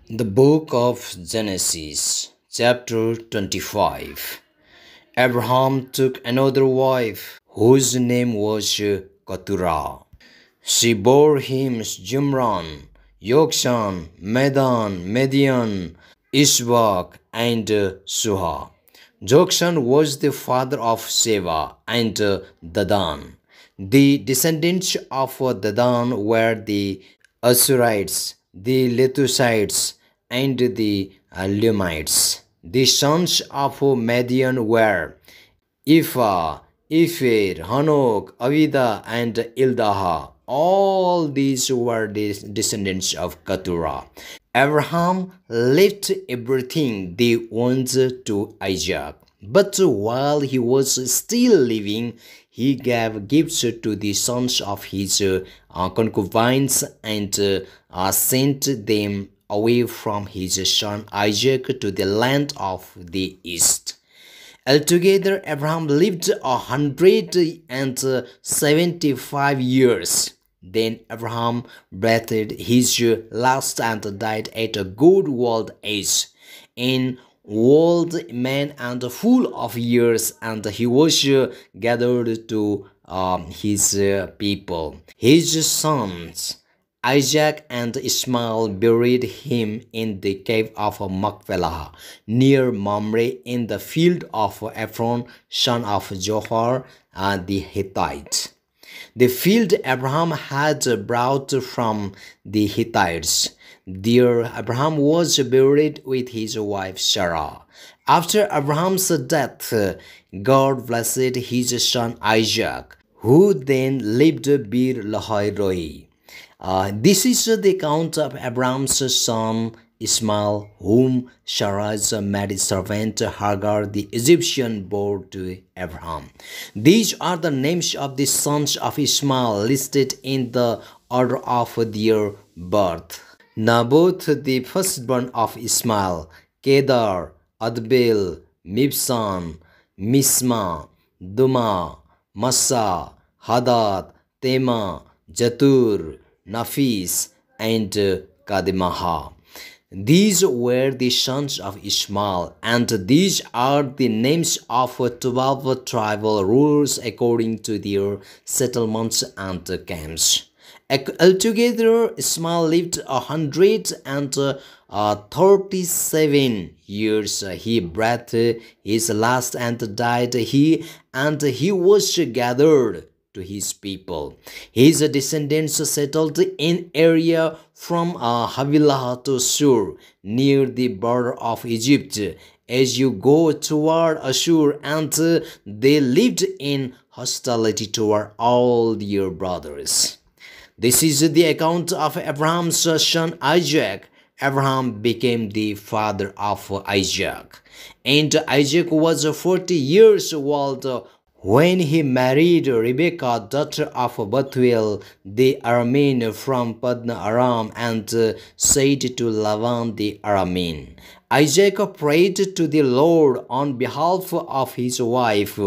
The book of Genesis, chapter 25. Abraham took another wife, whose name was Keturah. She bore him Jimran, Yokshan, Medan, Median, Ishbak, and Suha. Jokshan was the father of Sheba and Dadan. The descendants of Dadan were the Asurites, the Lethusites, and the Lumites. The sons of Median were Ipha, Ipher, Hanok, Avida, and Ildaha. All these were the descendants of Keturah. Abraham left everything they owned to Isaac. But while he was still living, he gave gifts to the sons of his concubines and sent them away from his son Isaac to the land of the east. Altogether, Abraham lived 175 years. Then Abraham breathed his last and died at a good old age, an old man and full of years, and he was gathered to his people. His sons Isaac and Ishmael buried him in the cave of Machpelah near Mamre in the field of Ephron, son of Zohar, the Hittite. The field Abraham had brought from the Hittites. There Abraham was buried with his wife Sarah. After Abraham's death, God blessed his son Isaac, who then lived Bir Lahai Roi. This is the account of Abraham's son Ishmael, whom Sarah's married servant Hagar the Egyptian bore to Abraham. These are the names of the sons of Ishmael listed in the order of their birth. Naboth, the firstborn of Ishmael, Kedar, Adbel, Mibsam, Misma, Duma, Massa, Hadad, Tema, Jatur, Nafis, and Kademaha. These were the sons of Ishmael, and these are the names of 12 tribal rulers according to their settlements and camps. Altogether, Ishmael lived 137 years. He breathed his last and died. He was gathered to his people. His descendants settled in area from Havilah to Shur, near the border of Egypt, as you go toward Ashur, and they lived in hostility toward all their brothers. This is the account of Abraham's son Isaac. Abraham became the father of Isaac, and Isaac was 40 years old when he married Rebekah, daughter of Bethuel the Aramean from Paddan Aram, and said to Laban the Aramean. Isaac prayed to the Lord on behalf of his wife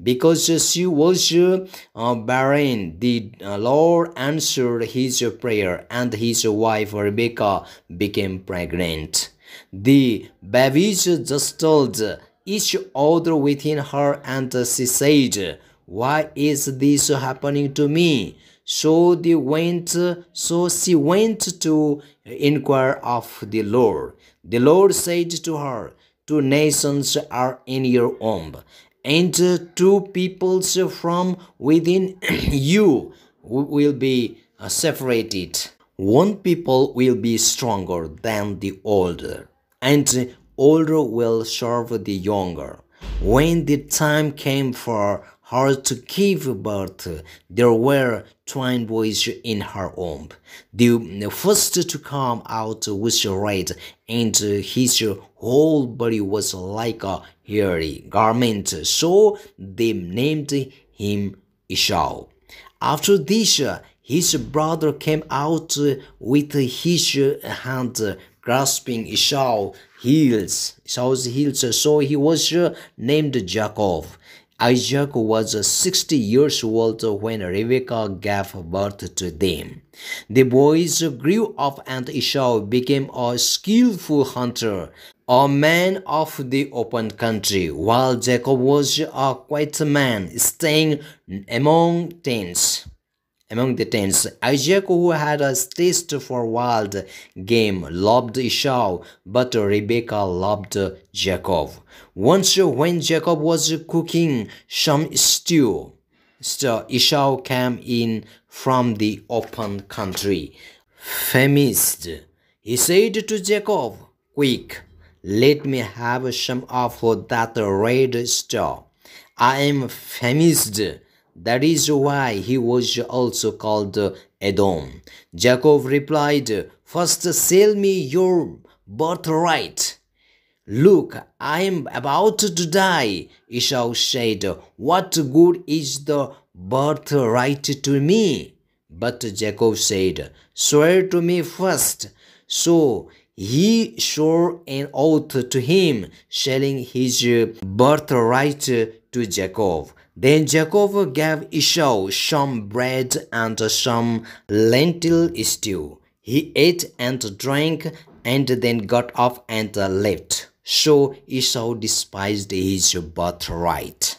because she was barren. The Lord answered his prayer, and his wife Rebekah became pregnant. The babies jostled each other within her, and she said, "Why is this happening to me?" So she went to inquire of the Lord. The Lord said to her, "Two nations are in your womb, and two peoples from within you will be separated. One people will be stronger than the older, and older will serve the younger." When the time came for her to give birth, there were twin boys in her womb. The first to come out was red, and his whole body was like a hairy garment, so they named him Esau. After this, his brother came out with his hand grasping Esau's heels, so he was named Jacob. Isaac was 60 years old when Rebekah gave birth to them. The boys grew up and Esau became a skillful hunter, a man of the open country, while Jacob was a quiet man staying among tents. Among the tents, Isaac, who had a taste for wild game, loved Esau, but Rebekah loved Jacob. Once, when Jacob was cooking some stew, Esau came in from the open country. Famished, he said to Jacob, "Quick, let me have some of that red stew. I am famished." That is why he was also called Edom. Jacob replied, "First sell me your birthright." "Look, I am about to die," Esau said. "What good is the birthright to me?" But Jacob said, "Swear to me first." So he swore an oath to him, selling his birthright to Jacob. Then Jacob gave Esau some bread and some lentil stew. He ate and drank and then got up and left. So Esau despised his birthright.